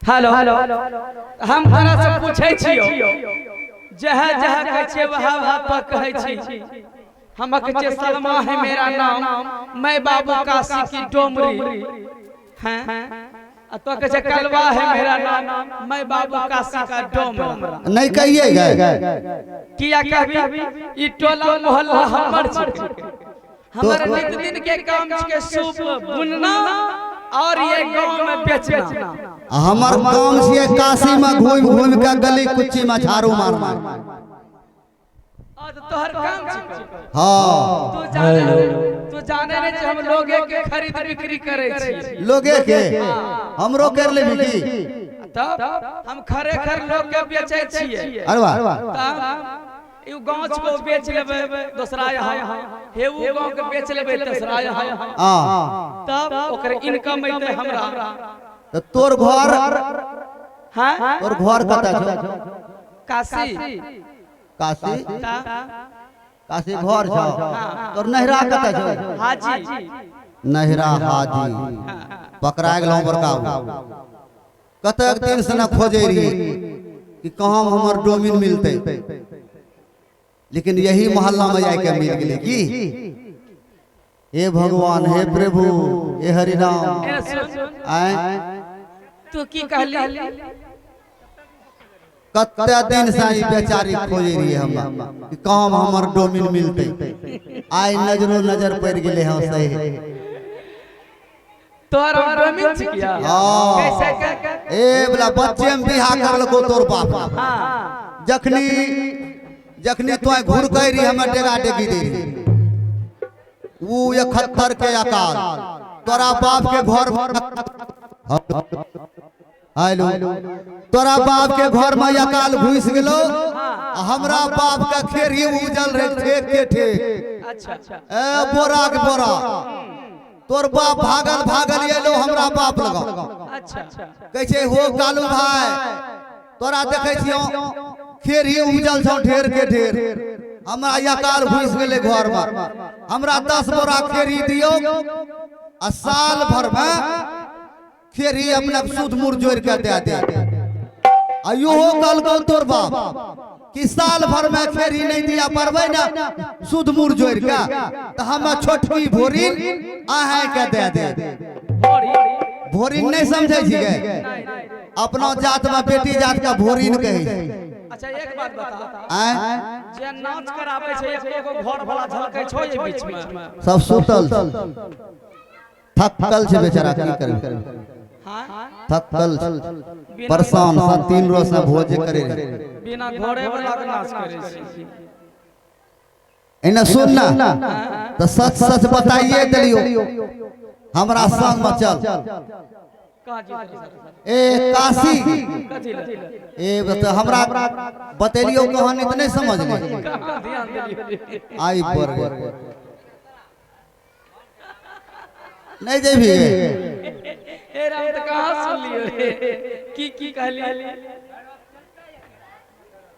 Hello हम तोरा से पूछै छियो जहाँ जहाँ कहै छियै वहाँ वहाँ पर कहै छी हम कहै छियै सलमा है मेरा नाम मैं बाबू काशी की डोमरी हैं तो कहै छै कलवा है मेरा नाम मैं बाबू काशी का डोमरा नहीं कहिएगा किया कहबी ई टोला मोहल्ला हमर छै हमारे नित दिन के काम के सूप बुनना और ये गांव में बेचना हमार काम से काशी में घूम घूम के गली कुच्ची में झाड़ू मारना आज तोहर काम छै हां तू जाने नहीं हम लोगे के खरीद बिक्री करे छी लोगे के हमरो कर लेबी की तब हम खरे खर लोग के बेचै छियै अरे वाह यू गांव को बेच लेबे दूसरा यहाँ हे वो गांव के बेच लेबे दूसरा यहाँ हां तब ओकर इनकम ऐते हमरा तो तोर घर हां तोर घर कता छौ काशी काशी काशी घर छौ तोर नहिरा कता छौ हाजी नहिरा हाजी पकड़ा गेलौ बड़का कतक दिन से न खोजे रही कि कहां हमर डोमिन मिलते लेकिन यही मोहल्ला में जाके मिल गए की हे भगवान हे प्रभु हे हरि नाम आए तू की कहली कत्ते दिन से ई बेचारी खोजे रही हम कि काम हमर डोमिन मिलते आइ नजरो नजर पड़ गेले हम सही तोर डोमिन छ किया कैसे ए बला बच्चे में बियाह कर लको तोर बाप जखनी तो घुर कह रही हमें डेगा डेगी दे वो 71 के अकाल तोरा बाप के घर हेलो तोरा बाप के घर में अकाल घुस गेलो हमरा बाप का खेरी उजल रहे ठेक के ठेक अच्छा ए बोरा के बोरा तोर बाप भागल एलो हमरा बाप लगा अच्छा कहै छै हो कालू भाई तोरा देखै छियो खेरी उजल छौ ढेर के ढेर हमरा अकाल घुस गेले घर में हमरा 10 बोरा खेरी दियो आ साल भर में खेरी अपना सूद मुर जोड़ के दे आयो हो कल कल तोर बाप कि साल भर में खेरी नहीं दिया परबै ना सूद मुर जोड़ के त हम छोटकी भोरिन आहे के दे भोरिन नहीं समझै छियै अपना जात में बेटी जात का भोरिन कहै अच्छा एक बात बता जे नाच कराबै छै एको घर वाला झलकै छै ए बीच में सब सुतल थकल छै बेचारा की करे हां थकल परेशान सा 3 रोज से भोज करे बिना घोड़े वाला नाच करे छी इने सुन ना तो सच सच बताइए दिलियो हमरा संग में चल ए काशी ए बता हमरा बतेलियो कहानी तो नहीं समझ में आई पर नहीं जेबी ए राम त कहां सुन लियो रे की कहली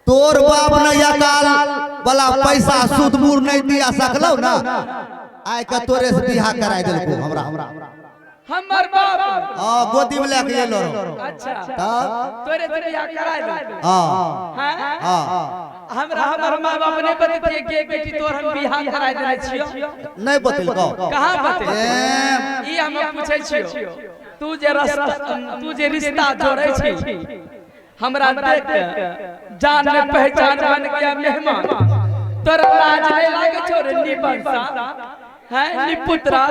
तोर बाप ने अकाल वाला पैसा सूद मूर नहीं दिया सकलो ना आइ के तोरे से बियाह कराय देलको हमरा हमर बाप गोदी में लेके एलो अच्छा तोरे से बियाह कराय दे हां हमरा हमर मां बाप ने बतैतिए के बेटी तोर हम बियाह कराय देने छियो नहीं बतेलको कहां बते ई हम पूछै छियो तू जे रिश्ता जोड़ै छी हमरा देख के जान ने पहचान बन गया मेहमान तोर लाज नहीं लागे छोरे निबंसा है निपुत्रा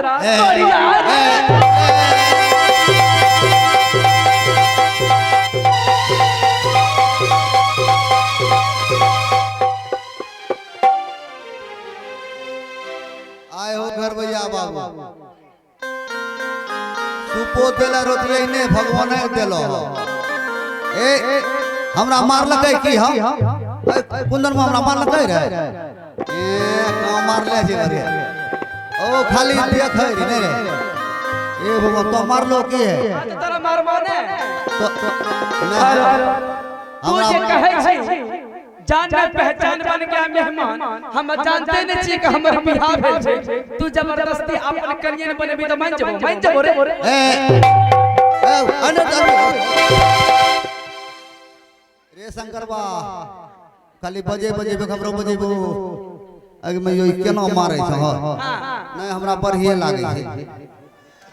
आए हो घर भैया बाबू सुपो देला रोटिए ने भगवान देलो ए हमरा मारलकै की हम कुंदन में हमरा मारलकै रे ए का मारले जे रे ओ खाली देख रे ने रे ए भगवान तो मारलो की है तेरा मार माने तो तू जे कहै छी जान में पहचान बन गया मेहमान हम जानते नहीं छी कि हमर बियाह भेल छै तू जबरदस्ती अपन कन्या बनबी त मान जबो रे ए अनत ए शंकर बा खाली बजे बजे हमरो बजेबो अगे मैं यो केना मारै छ नहीं हमरा बढ़िया लागे छै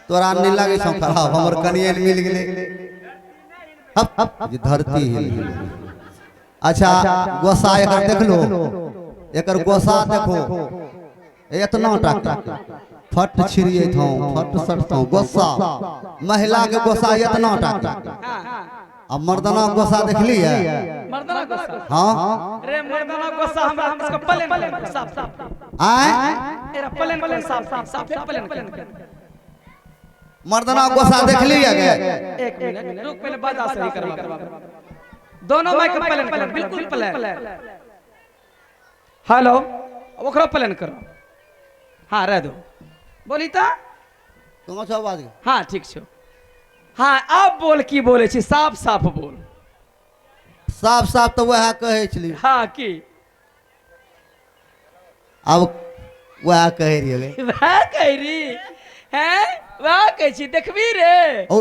तोरा नहीं लागे छ खराब हमर कनिए मिल गेले हप ये धरती हिल अच्छा गोसा एकर देख लो एकर गोसा देखो इतना टाका फट छिड़िए थौ फट सटथौ गोसा महिला के गोसा इतना टाका अब मर्दाना गोसा देखली है मर्दाना गोसा हां अरे मर्दाना गोसा हमरा इसका प्लेन साफ साफ आए एरा प्लेन साफ साफ प्लेन मर्दाना गोसा देखली है एक मिनट रुक पहले बाजा सही करवा दोनों माइक प्लेन बिल्कुल प्लेन हेलो ओकरा प्लेन करो हां रह दो बोली ता तुम अच्छा आवाज हां ठीक छो हाँ अब बोल की बोले छी साफ साफ बोल साफ साफ तो वह कहे छली हाँ की अब वह कह रही है वह कह रही हैं वह कह छी देखबी रे ओ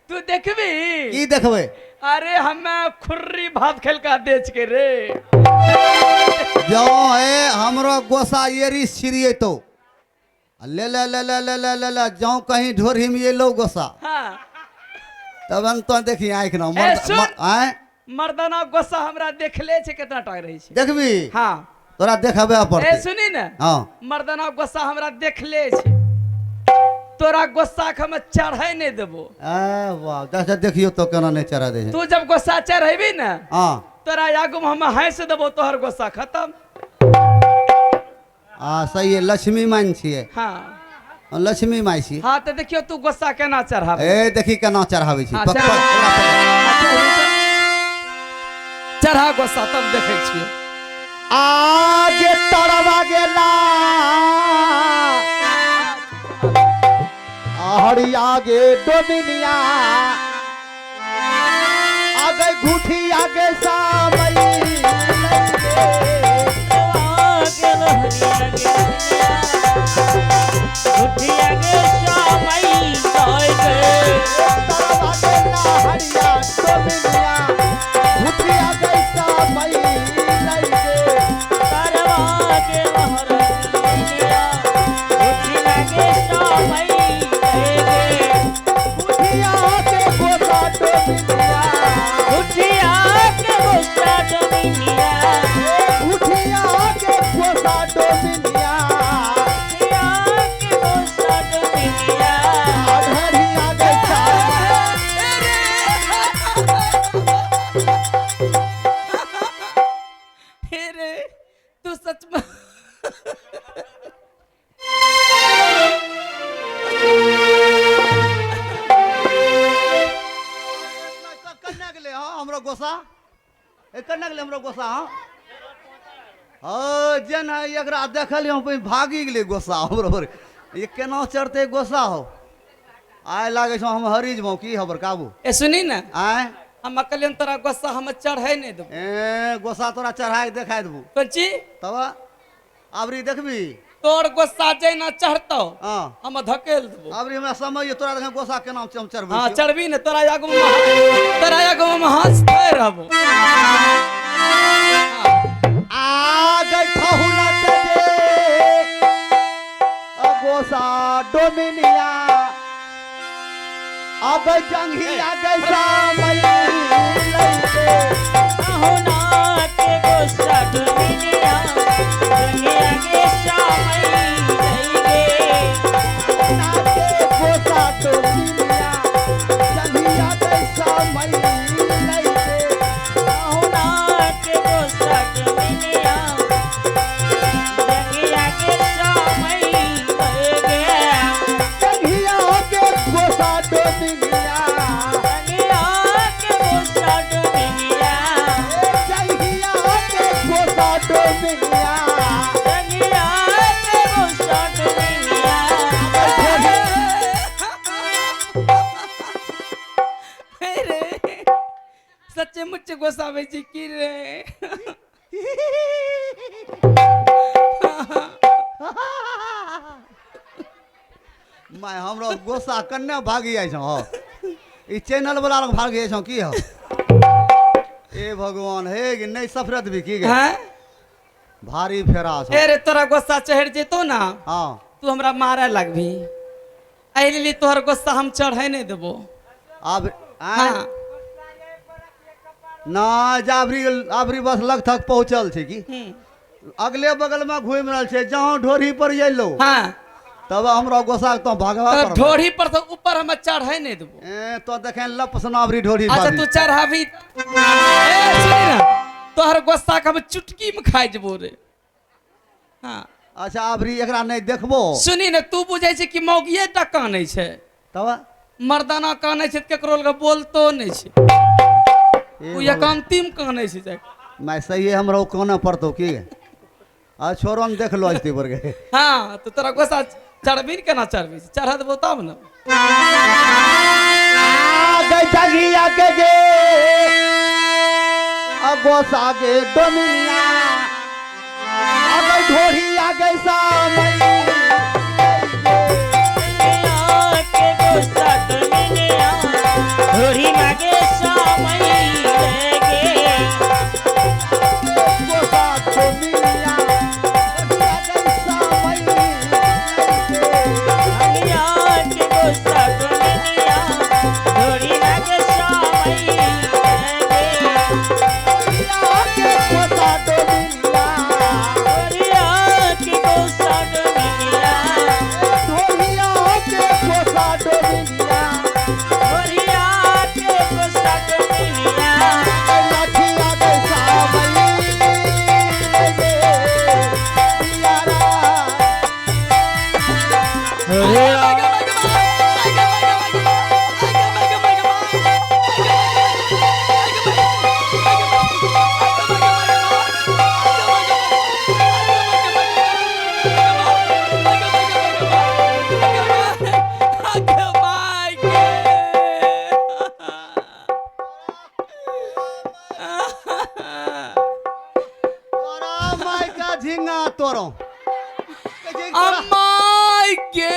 तू देखबी की देखबे अरे हमें खुर्री भात खेल का बेच के रे जो है हमरो गोसा येरी छिरिए तो ले ले ले ले ले ले ले ले जाऊं कहीं ढोरी में ये लो गोसा हाँ तब हम तो देखी आँख ना आए मर्दाना गोसा हमरा देखले छे कितना टाइम रही छे देखबी हाँ तोरा देखबे पड़ते ए सुनी ना हाँ मर्दाना गोसा हमरा देखले छे तोरा गोसा के हम चढ़ाई नहीं देबो वाह जैसे देखियो तो केना नहीं चढ़ा दे तू जब गोसा चढ़ेबी ना हाँ तोरा आगू में हम हैस देबो तोहर गोसा खत्म सही है लक्ष्मी मान छिए हाँ लक्ष्मी माई छी हाँ तो देखियो तू गोसा केना चढ़ाबे ए देखी केना चढ़ावे छी चढ़ा गोसा तब देखे छियो आगे तरवा गेला आहड़ी आगे डोमिनिया आगे घुठी आगे सामई तू सच में हमरो गोसा कन्ना गेले हमरो गोसा जन एकरा देखलियो भागी गेले गोसा हमरो ये केना चढ़ते गोसा हो आय लागे छो हम हरी जबो की खबर काबू ए सुनी ना आय हम कलियन तोरा गोसा हम चढ़े नहीं देबो गोसा तोरा चढ़ाए देखाय देबू कोची तब आबरी देखबी तोर गोसा जे ना चढ़तो हां हम धकेल देबो आबरी हमरा समय तोरा देख गोसा केना चढ़बी हां चढ़बी ने तोरा आगू में हंसते रहबो आगे ठहुना दे गोसा डोमिनिया आगे जंगी आगे सामई लइके होना के गोसा डोमिनिया जंगी आगे सामई लइके नाचे गोसा डोमिनिया जंगी आगे सामई लइके होना के गोसा डोमिनिया जंगी आगे सामई लइके जंगी आगे गोसा डोमिनिया जंगी आगे गोसा डोमिनिया जंगी आगे गोसा डोमिनिया जंगी आगे गोसा डोमिनिया अरे सच्चे मुच्चे गोसावे जी की रे मैं हमरो गोसा कन्ने भागी जाइ छौ ई चैनल वाला लग भाग जाइ छौ की हो ए भगवान हे कि नहीं सफरत भी की गए हैं भारी फेरा सो। ए रे तोरा गुस्सा चढ़ जेतो ना हाँ तू हमरा मारे लगभी एहि लिए तोहर गुस्सा हम चढ़े नहीं देबो अब हाँ ना जाबरी आबरी बस लग तक पहुँचल छै की अगले बगल में घूम रहल छै जहाँ ढोरी पर अयलो हाँ तब हमरा गोसा तो भागवा तो पड़ल। ढोरी पर से ऊपर हम चढ़े नहीं देबो ए तो देखे लप सनावरी ढोरी अच्छा बारी। तू चढ़ावी ए सुनी ना तोहर गुस्सा के हम चुटकी में खाइ जबो रे हाँ अच्छा आबरी एकरा नहीं देखबो सुनी ना तू बुझे छै कि मौगिए टा कानै छै तब मर्दाना कानै छै त केकरो लगे बोलतो नहीं छै ए उ एक अंतिम कानै छै जाके। मैं सही हमरा उ कोना पड़तो की आ छोरो ने देख लो अस्ती पर के हाँ तो तोरा गुस्सा चढ़बी केना चढ़बी चढ़ा देबो तब ना गई जगिया के गे गोसा के डोमिनिया अगर ढोरी आ गई सामई के गुस्सा दुनिया ढोरी मागे समय लगे गोसा डोमिनिया आ गई सामई दुनिया के गुस्सा दुनिया ढोरी मागे समय लगे के गोसा डोमिनिया ढोरिया के गुस्सा दुनिया ढोरिया के गोसा डोमिनिया ढोरिया के गुस्सा दुनिया लाठी आ गई सामई यारा तोरा माय का झिंगा तोरो अम्माई गे